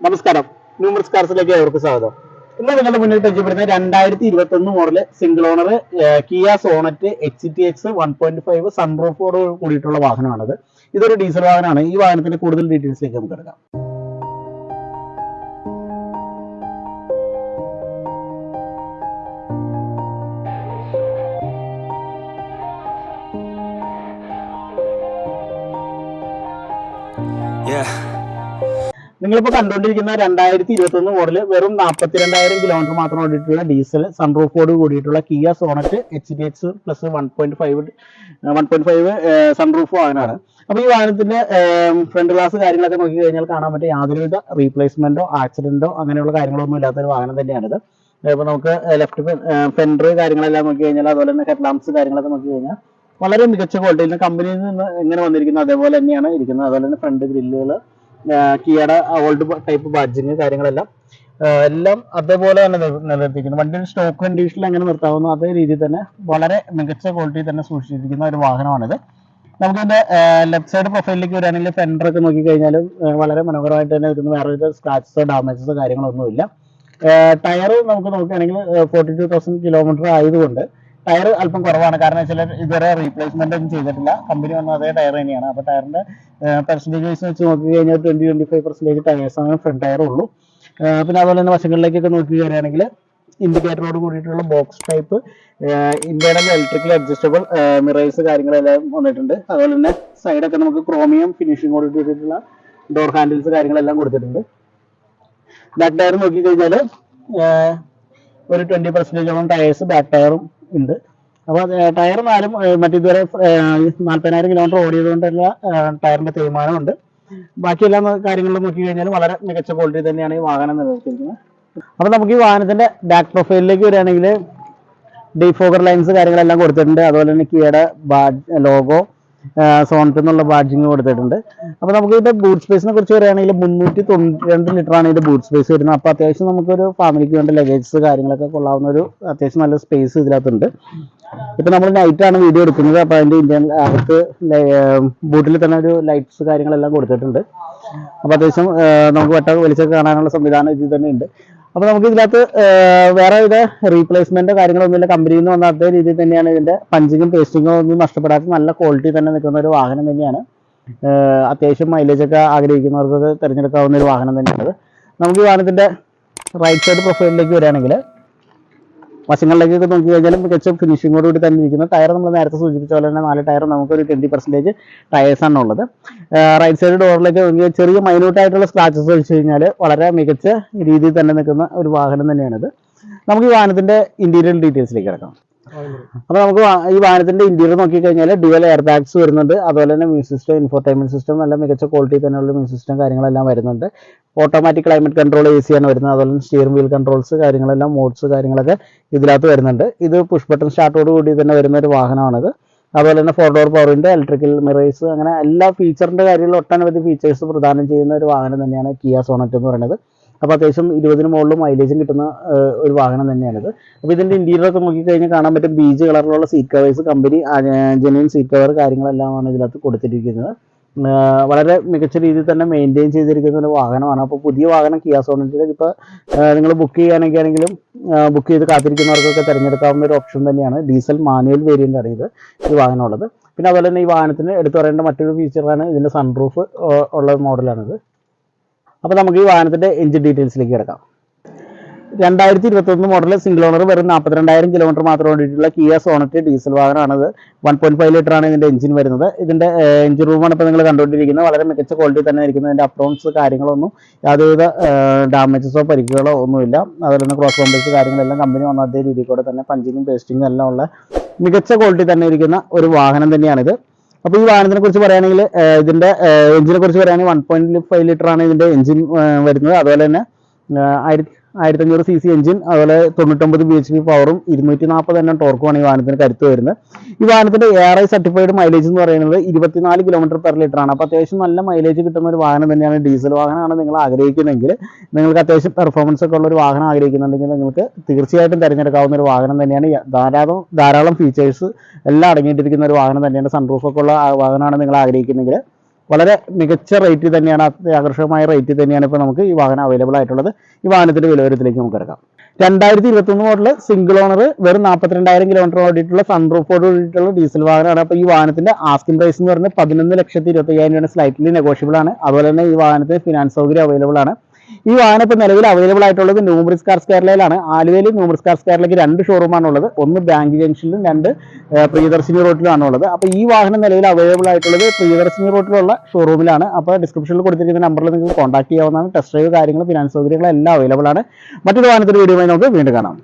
നമസ്കാരം, ന്യൂമർസ് കാർസിലേക്ക് ഏവർക്കും സ്വാഗതം. ഇന്ന് നിങ്ങളുടെ മുന്നിൽ പരിചയപ്പെടുന്ന 2021 model single owner Kia Sonet XTX 1.5 സൺറൂഫോട് കൂടിയിട്ടുള്ള വാഹനമാണിത്. ഇതൊരു ഡീസൽ വാഹനമാണ്. ഈ വാഹനത്തിന്റെ കൂടുതൽ ഡീറ്റെയിൽസിലേക്ക് നമുക്ക് എടുക്കാം. നിങ്ങളിപ്പോൾ കണ്ടുകൊണ്ടിരിക്കുന്ന 2021 മോഡല് വെറും 42,000 കിലോമീറ്റർ മാത്രം ഓടിയിട്ടുള്ള ഡീസൽ സൺറൂഫോട് കൂടിയിട്ടുള്ള Kia Sonet XTX plus 1.5 sunroof വാഹനമാണ്. അപ്പോൾ ഈ വാഹനത്തിന്റെ ഫ്രണ്ട് ഗ്ലാസ് കാര്യങ്ങളൊക്കെ നോക്കി കഴിഞ്ഞാൽ കാണാൻ പറ്റും യാതൊരുവിധ റീപ്ലേസ്മെന്റോ ആക്സിഡന്റോ അങ്ങനെയുള്ള കാര്യങ്ങളൊന്നും ഇല്ലാത്തൊരു വാഹനം തന്നെയാണിത്. ഇപ്പോൾ നമുക്ക് ലെഫ്റ്റ് ഫെൻഡർ കാര്യങ്ങളെല്ലാം നോക്കി കഴിഞ്ഞാൽ, അതുപോലെ തന്നെ ഹെഡ് ലാംപ്സ് കാര്യങ്ങളൊക്കെ നോക്കി കഴിഞ്ഞാൽ വളരെ മികച്ച ക്വാളിറ്റിയിൽ കമ്പനിയിൽ നിന്ന് എങ്ങനെ വന്നിരിക്കുന്നത് അതേപോലെ തന്നെയാണ് ഇരിക്കുന്നത്. അതുപോലെ തന്നെ ഫ്രണ്ട് ഗ്രില്ലുകൾ, കിയയുടെ ഓൾഡ് ടൈപ്പ് ബാഡ്ജിങ് കാര്യങ്ങളെല്ലാം എല്ലാം അതേപോലെ തന്നെ നിലനിർത്തിയിരിക്കുന്നു. വണ്ടി സ്റ്റോക്ക് കണ്ടീഷനിൽ എങ്ങനെ നിർത്താവുന്ന അതേ രീതിയിൽ തന്നെ വളരെ മികച്ച ക്വാളിറ്റി തന്നെ സൂക്ഷിച്ചിരിക്കുന്ന ഒരു വാഹനമാണിത്. നമുക്കിതിന്റെ ലെഫ്റ്റ് സൈഡ് പ്രൊഫൈലിലേക്ക് വരികയാണെങ്കിൽ ഫെൻഡർ ഒക്കെ നോക്കി കഴിഞ്ഞാലും വളരെ മനോഹരമായിട്ട് തന്നെ വരുന്നു. വേറെ സ്ക്രാച്ചസോ ഡാമേജസോ കാര്യങ്ങളൊന്നുമില്ല. ടയർ നമുക്ക് നോക്കുകയാണെങ്കിൽ 42,000 കിലോമീറ്റർ ആയതുകൊണ്ട് ടയർ അല്പം കുറവാണ്. കാരണം വെച്ചാൽ ഇതുവരെ റീപ്ലേസ്മെന്റ് ഒന്നും ചെയ്തിട്ടില്ല. കമ്പനി വന്ന അതേ ടയർ തന്നെയാണ്. അപ്പോൾ ടയറിന്റെ പെർസെന്റേജ് വെച്ച് നോക്കി കഴിഞ്ഞാൽ 20-25% ടയേഴ്സാണ് ഫ്രണ്ട് ടയർ ഉള്ളൂ. പിന്നെ അതുപോലെ തന്നെ വശങ്ങളിലേക്കൊക്കെ നോക്കി കഴിയുകയാണെങ്കിൽ ഇൻഡിക്കേറ്ററോട് കൂടിയിട്ടുള്ള box type internal electrical adjustable mirrors കാര്യങ്ങളെല്ലാം വന്നിട്ടുണ്ട്. അതുപോലെ തന്നെ സൈഡൊക്കെ നമുക്ക് ക്രോമിയം ഫിനിഷിങ്ങോട് കൂടിയിട്ടുള്ള ഡോർ ഹാൻഡിൽസ് കാര്യങ്ങളെല്ലാം കൊടുത്തിട്ടുണ്ട്. ബാക്ക് ടയർ നോക്കി കഴിഞ്ഞാൽ ഒരു 20% ടയേഴ്സ് ബാക്ക് ടയറും ഉണ്ട്. അപ്പോൾ ടയർ നാലും മറ്റിതുവരെ 40,000 കിലോമീറ്റർ ഓടിയത് കൊണ്ടുള്ള ടയറിന്റെ തേയ്മാനമുണ്ട്. ബാക്കിയെല്ലാം കാര്യങ്ങളിലും നോക്കി കഴിഞ്ഞാൽ വളരെ മികച്ച ക്വാളിറ്റി തന്നെയാണ് ഈ വാഹനം നിലനിർത്തിയിരിക്കുന്നത്. അപ്പോൾ നമുക്ക് ഈ വാഹനത്തിന്റെ ബാക്ക് പ്രൊഫൈലിലേക്ക് വരികയാണെങ്കിൽ ഡിഫോഗർ ലൈൻസ് കാര്യങ്ങളെല്ലാം കൊടുത്തിട്ടുണ്ട്. അതുപോലെ തന്നെ കിയയുടെ ലോഗോ സോണറ്റ് എന്നുള്ള ബാഡ്ജിങ് കൊടുത്തിട്ടുണ്ട്. അപ്പോൾ നമുക്ക് ഇതിന്റെ ബൂട്ട് സ്പേസിനെ കുറിച്ച് പറയുകയാണെങ്കിൽ 392 ലിറ്ററാണ് ഇതിന്റെ ബൂട്ട് സ്പേസ് വരുന്നത്. അപ്പോൾ അത്യാവശ്യം നമുക്കൊരു ഫാമിലിക്ക് വേണ്ട ലഗേജസ് കാര്യങ്ങളൊക്കെ കൊള്ളാവുന്ന ഒരു അത്യാവശ്യം നല്ല സ്പേസ് ഇതിനകത്തുണ്ട്. ഇപ്പം നമ്മൾ നൈറ്റാണ് വീഡിയോ എടുക്കുന്നത്. അപ്പോൾ അതിന്റെ ഇന്ത്യൻ അകത്ത് ബൂട്ടിൽ തന്നെ ഒരു ലൈറ്റ്സ് കാര്യങ്ങളെല്ലാം കൊടുത്തിട്ടുണ്ട്. അപ്പോൾ അത്യാവശ്യം നമുക്ക് വെളിച്ചൊക്കെ കാണാനുള്ള സംവിധാനം ഇതിൽ തന്നെ ഉണ്ട്. അപ്പോൾ നമുക്ക് ഇതിനകത്ത് വേറെ ഇത് റീപ്ലേസ്മെന്റോ കാര്യങ്ങളൊന്നുമില്ല. കമ്പനിയിൽ നിന്ന് വന്ന അതേ രീതിയിൽ തന്നെയാണ് ഇതിന്റെ പഞ്ചിങ്ങും പേസ്റ്റിങ്ങോ ഒന്നും നഷ്ടപ്പെടാത്ത നല്ല ക്വാളിറ്റി തന്നെ നിൽക്കുന്ന ഒരു വാഹനം തന്നെയാണ്. അത്യാവശ്യം മൈലേജ് ഒക്കെ ആഗ്രഹിക്കുന്നവർക്കൊക്കെ തിരഞ്ഞെടുക്കാവുന്ന ഒരു വാഹനം തന്നെയാണത്. നമുക്ക് ഈ വാഹനത്തിന്റെ റൈറ്റ് സൈഡ് പ്രൊഫൈലിലേക്ക് വരികയാണെങ്കിൽ വശങ്ങളിലേക്കൊക്കെ നോക്കി കഴിഞ്ഞാലും മികച്ച ഫിനിഷിങ്ങോട് കൂടി തന്നെ ഇരിക്കുന്ന ടയർ നമ്മൾ നേരത്തെ സൂചിപ്പിച്ച പോലെ തന്നെ 4 ടയർ നമുക്കൊരു 20% ടയേഴ്സാണ് ഉള്ളത്. റൈറ്റ് സൈഡ് ഡോറിലേക്ക് നോക്കിയാൽ ചെറിയ മൈന്യൂട്ടായിട്ടുള്ള സ്ക്രാച്ചസ് വെച്ച് കഴിഞ്ഞാൽ വളരെ മികച്ച രീതിയിൽ തന്നെ നിൽക്കുന്ന ഒരു വാഹനം തന്നെയാണിത്. നമുക്ക് ഈ വാഹനത്തിന്റെ ഇന്റീരിയർ ഡീറ്റെയിൽസിലേക്ക് കിടക്കാം. അപ്പോൾ നമുക്ക് ഈ വാഹനത്തിന്റെ ഇന്റീരിയർ നോക്കിക്കഴിഞ്ഞാൽ ഡ്യുവൽ എയർ ബാഗ്സ് വരുന്നുണ്ട്. അതുപോലെ തന്നെ മ്യൂസിക് സിസ്റ്റം, ഇൻഫോർടൈൻമെന്റ് സിസ്റ്റം നല്ല മികച്ച ക്വാളിറ്റി തന്നെയുള്ള മ്യൂസിക് സിസ്റ്റം കാര്യങ്ങളെല്ലാം വരുന്നുണ്ട്. ഓട്ടോമാറ്റിക് ക്ലൈമറ്റ് കൺട്രോൾ AC ആണ് വരുന്നത്. അതുപോലെ തന്നെ സ്റ്റിയറിംഗ് വീൽ കൺട്രോൾസ് കാര്യങ്ങളെല്ലാം മോഡ്സ് കാര്യങ്ങളൊക്കെ ഇതിനകത്ത് വരുന്നുണ്ട്. ഇത് പുഷ് ബട്ടൺ സ്റ്റാർട്ടോട് കൂടി തന്നെ വരുന്ന ഒരു വാഹനമാണിത്. അതുപോലെ തന്നെ 4 door power window, electrical mirrors, അങ്ങനെ എല്ലാ ഫീച്ചറിന്റെ കാര്യങ്ങളിൽ ഒട്ടനവധി ഫീച്ചേഴ്സ് പ്രദാനം ചെയ്യുന്ന ഒരു വാഹനം തന്നെയാണ് കിയ സോണറ്റ് എന്ന് പറയുന്നത്. അപ്പോൾ അത്യാവശ്യം 20 മുകളിൽ മൈലേജും കിട്ടുന്ന ഒരു വാഹനം തന്നെയാണിത്. അപ്പോൾ ഇതിന്റെ ഇന്റീരിയർ ഒക്കെ നോക്കിക്കഴിഞ്ഞാൽ കാണാൻ പറ്റും ബീജ് കളറിലുള്ള seat covers, company genuine seat cover കാര്യങ്ങളെല്ലാമാണ് ഇതിനകത്ത് കൊടുത്തിരിക്കുന്നത്. വളരെ മികച്ച രീതിയിൽ തന്നെ മെയിൻറ്റെയിൻ ചെയ്തിരിക്കുന്ന ഒരു വാഹനമാണ്. അപ്പോൾ പുതിയ വാഹനം കിയ സോണറ്റിൽ ഇപ്പോൾ നിങ്ങൾ ബുക്ക് ചെയ്യാനൊക്കെ ആണെങ്കിലും ബുക്ക് ചെയ്ത് കാത്തിരിക്കുന്നവർക്കൊക്കെ തിരഞ്ഞെടുക്കാവുന്ന ഒരു ഓപ്ഷൻ തന്നെയാണ്. ഡീസൽ മാനുവൽ വേരിയൻ്റ് ആണ് ഈ വാഹനമുള്ളത്. പിന്നെ അതുപോലെ തന്നെ ഈ വാഹനത്തിന് എടുത്തു പറയേണ്ട മറ്റൊരു ഫീച്ചറാണ് ഇതിൻ്റെ സൺറൂഫ് ഉള്ള മോഡലാണിത്. അപ്പോൾ നമുക്ക് ഈ വാഹനത്തിന്റെ എഞ്ചിൻ ഡീറ്റെയിൽസിലേക്ക് കിടക്കാം. 2021 മോഡൽ സിംഗിൾ ഓണർ വെറും 42,000 കിലോമീറ്റർ മാത്രം ഓടിയിട്ടുള്ള കിയ സോണറ്റ് ഡീസൽ വാഹനമാണിത്. 1.5 ലിറ്ററാണ് ഇതിന്റെ എഞ്ചിൻ വരുന്നത്. ഇതിന്റെ എഞ്ചിൻ റൂമാണ് ഇപ്പോൾ നിങ്ങൾ കണ്ടുകൊണ്ടിരിക്കുന്നത്. വളരെ മികച്ച ക്വാളിറ്റി തന്നെ ഇരിക്കുന്നത്. ഇതിന്റെ അപ്രോൺസ് കാര്യങ്ങളൊന്നും യാതൊരുവിധ ഡാമേജസോ പരിക്കുകളോ ഒന്നുമില്ല. അതുപോലെ തന്നെ ക്രോസ് കോമ്പേഴ്സ് കാര്യങ്ങളെല്ലാം കമ്പനി വന്ന അതേ രീതിയിൽ കൂടെ തന്നെ പഞ്ചിങ്ങും പേസ്റ്റിങ്ങും എല്ലാം ഉള്ള മികച്ച ക്വാളിറ്റി തന്നെ ഇരിക്കുന്ന ഒരു വാഹനം തന്നെയാണിത്. അപ്പോൾ ഈ വാഹനത്തിനെ കുറിച്ച് പറയുകയാണെങ്കിൽ ഇതിന്റെ എഞ്ചിനെ കുറിച്ച് പറയുകയാണെങ്കിൽ 1.5 ലിറ്ററാണ് ഇതിന്റെ എഞ്ചിൻ വരുന്നത്. അതുപോലെ തന്നെ 1500 cc എഞ്ചിൻ, അതുപോലെ 99 bhp പവറും 240 എണ്ണം ടോർക്കുമാണ് ഈ വാഹനത്തിന് കരുത്ത് വരുന്നത്. ഈ വാഹനത്തിന്റെ ARI സർട്ടിഫൈഡ് മൈലേജ് എന്ന് പറയുന്നത് 24 km/ലിറ്റർ ആണ്. അപ്പോൾ അത്യാവശ്യം നല്ല മൈലേജ് കിട്ടുന്ന ഒരു വാഹനം തന്നെയാണ്. ഡീസൽ വാഹനമാണ് നിങ്ങൾ ആഗ്രഹിക്കുന്നതെങ്കിൽ, നിങ്ങൾക്ക് അത്യാവശ്യം പെർഫോമൻസ് ഒക്കെ ഉള്ള ഒരു വാഹനം ആഗ്രഹിക്കുന്നുണ്ടെങ്കിൽ നിങ്ങൾക്ക് തീർച്ചയായിട്ടും തിരഞ്ഞെടുക്കാവുന്ന ഒരു വാഹനം തന്നെയാണ്. ധാരാളം ഫീച്ചേഴ്സ് എല്ലാം അടങ്ങിയിട്ടിരിക്കുന്ന ഒരു വാഹനം തന്നെയാണ്. സൺറൂഫ് ഒക്കെ ഉള്ള വാഹനമാണ് നിങ്ങൾ ആഗ്രഹിക്കുന്നെങ്കിൽ വളരെ മികച്ച റേറ്റിൽ തന്നെയാണ്, ആകർഷകമായ റേറ്റിൽ തന്നെയാണ് ഇപ്പോൾ നമുക്ക് ഈ വാഹനം അവൈലബിൾ ആയിട്ടുള്ളത്. ഈ വാഹനത്തിൻ്റെ വിലവരത്തിലേക്ക് നമുക്ക് എടുക്കാം. 2021 മോഡൽ സിംഗിൾ ഓണർ, വെറും 42,000 കിലോമീറ്റർ ഓടിയിട്ടുള്ള സൺറൂഫോട് കൂടിയിട്ടുള്ള ഡീസൽ വാഹനമാണ്. അപ്പോൾ ഈ വാഹനത്തിന്റെ ആസ്കിംഗ് പ്രൈസ് എന്ന് പറയുന്നത് 11,25,000 രൂപയാണ്. സ്ലൈറ്റ്ലി നെഗോഷ്യബിൾ ആണ്. അതുപോലെ തന്നെ ഈ വാഹനത്തിന് ഫിനാൻസ് സൗകര്യം അവൈലബിൾ ആണ്. ഈ വാഹനം ഇപ്പോൾ നിലവിൽ അവൈലബിൾ ആയിട്ടുള്ളത് ന്യൂമറിസ് കാർസ് കേരളയിലാണ്. ആലുവയിൽ ന്യൂമറിസ് കാർസ് കേരളയ്ക്ക് 2 ഷോറൂമാണ് ഉള്ളത്. ഒന്ന് ബാങ്ക് ജംഗ്ഷനിലും 2 പ്രിയദർശിനി റോഡിലുമാണ് ഉള്ളത്. അപ്പോൾ ഈ വാഹനം നിലവിൽ അവൈലബിൾ ആയിട്ടുള്ളത് പ്രിയദർശിനി റോഡിലുള്ള ഷോറൂമിലാണ്. അപ്പോൾ ഡിസ്ക്രിപ്ഷനിൽ കൊടുത്തിരിക്കുന്ന നമ്പറിൽ നിങ്ങൾക്ക് കോൺടാക്ട് ചെയ്യാവുന്നതാണ്. ടെസ്റ്റ് ഡ്രൈവ് കാര്യങ്ങൾ, ഫിനാൻസ് സൗകര്യങ്ങൾ എല്ലാം അവൈലബിൾ ആണ്. മറ്റൊരു വാഹനത്തിന്റെ വീഡിയോയുമായി നമുക്ക് വീണ്ടും കാണാം.